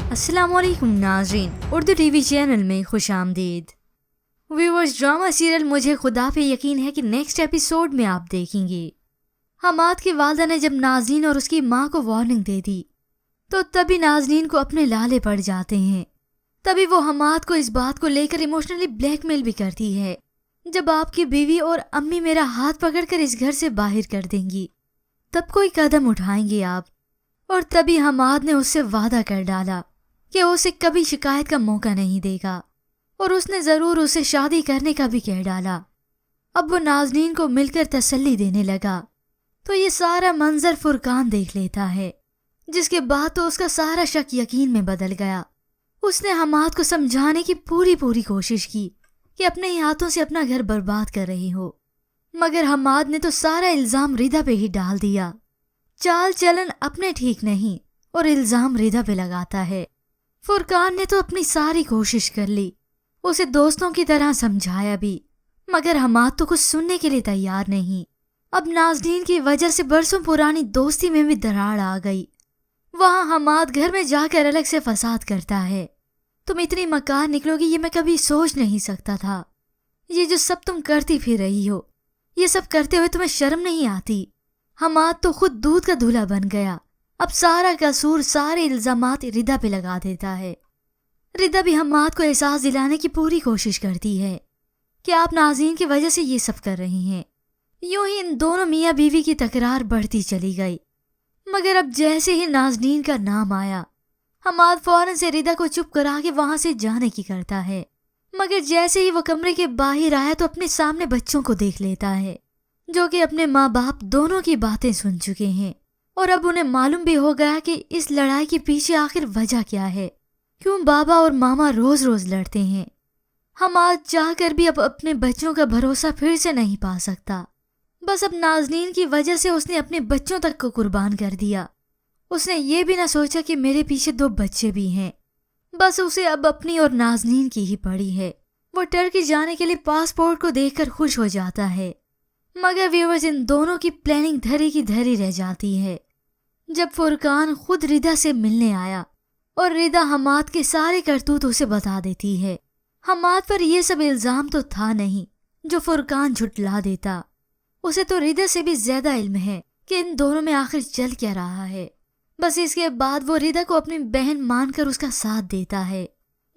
अस्सलाम वालेकुम नाज़रीन, उर्दू टीवी चैनल में खुश आमदीद। व्यूअर्स, ड्रामा सीरियल मुझे खुदा पे यकीन है कि नेक्स्ट एपिसोड में आप देखेंगे। हमाद की वालदा ने जब नाज़रीन और उसकी माँ को वार्निंग दे दी तो तभी नाज़रीन को अपने लाले पड़ जाते हैं। तभी वो हमाद को इस बात को लेकर इमोशनली ब्लैकमेल भी करती है, जब आपकी बीवी और अम्मी मेरा हाथ पकड़कर इस घर से बाहर कर देंगी तब कोई कदम उठाएंगे आप। और तभी हमाद ने उससे वादा कर डाला कि उसे कभी शिकायत का मौका नहीं देगा और उसने ज़रूर उसे शादी करने का भी कह डाला। अब वो नाज़नीन को मिलकर तसल्ली देने लगा तो ये सारा मंजर फुरकान देख लेता है, जिसके बाद तो उसका सारा शक यकीन में बदल गया। उसने हमाद को समझाने की पूरी कोशिश की कि अपने ही हाथों से अपना घर बर्बाद कर रही हो, मगर हमाद ने तो सारा इल्ज़ाम रिदा पे ही डाल दिया। चाल चलन अपने ठीक नहीं और इल्ज़ाम रिदा पे लगाता है। फुरकान ने तो अपनी सारी कोशिश कर ली, उसे दोस्तों की तरह समझाया भी, मगर हमाद तो कुछ सुनने के लिए तैयार नहीं। अब नाज़नीन की वजह से बरसों पुरानी दोस्ती में भी दरार आ गई। वहाँ हमाद घर में जाकर अलग से फसाद करता है। तुम इतनी मकान निकलोगी ये मैं कभी सोच नहीं सकता था। ये जो सब तुम करती फिर रही हो, ये सब करते हुए तुम्हें शर्म नहीं आती? हमाद तो खुद दूध का दूल्हा बन गया। अब सारा कसूर, सारे इल्जामात रिदा पे लगा देता है। रिदा भी हमाद को एहसास दिलाने की पूरी कोशिश करती है कि आप नाज़रीन की वजह से ये सब कर रही हैं। यूं ही इन दोनों मियाँ बीवी की तकरार बढ़ती चली गई, मगर अब जैसे ही नाज़रीन का नाम आया हमाद फौरन से रिदा को चुप करा के वहां से जाने की करता है। मगर जैसे ही वो कमरे के बाहर आया तो अपने सामने बच्चों को देख लेता है, जो कि अपने माँ बाप दोनों की बातें सुन चुके हैं और अब उन्हें मालूम भी हो गया कि इस लड़ाई के पीछे आखिर वजह क्या है, क्यों बाबा और मामा रोज रोज लड़ते हैं। हमाद चाहकर भी अब अपने बच्चों का भरोसा फिर से नहीं पा सकता। बस अब नाज़नीन की वजह से उसने अपने बच्चों तक को कुर्बान कर दिया। उसने ये भी ना सोचा कि मेरे पीछे 2 बच्चे भी हैं। बस उसे अब अपनी और नाज़नीन की ही पड़ी है। वो टर्की जाने के लिए पासपोर्ट को देखकर खुश हो जाता है, मगर व्यूअर्स, इन दोनों की प्लानिंग धरी की धरी रह जाती है। जब फुरकान खुद रिदा से मिलने आया और रिदा हमाद के सारे करतूत उसे बता देती है। हमाद पर यह सब इल्जाम तो था नहीं जो फुरकान झुटला देता। उसे तो रिदा से भी ज्यादा इल्म है कि इन दोनों में आखिर चल क्या रहा है। बस इसके बाद वो रिदा को अपनी बहन मानकर उसका साथ देता है,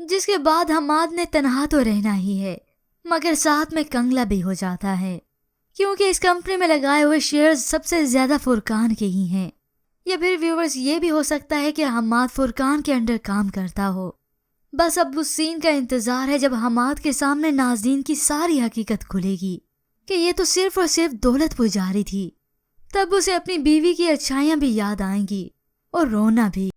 जिसके बाद हमाद ने तनहा तो रहना ही है, मगर साथ में कंगला भी हो जाता है, क्योंकि इस कंपनी में लगाए हुए शेयर्स सबसे ज्यादा फुरकान के ही हैं। या फिर व्यूअर्स, ये भी हो सकता है कि हमाद फुरकान के अंडर काम करता हो। बस अब उस सीन का इंतजार है जब हमाद के सामने नाज़रीन की सारी हकीकत खुलेगी कि ये तो सिर्फ और सिर्फ दौलत पुजारी थी। तब उसे अपनी बीवी की अच्छाइयां भी याद आएंगी और रोना भी।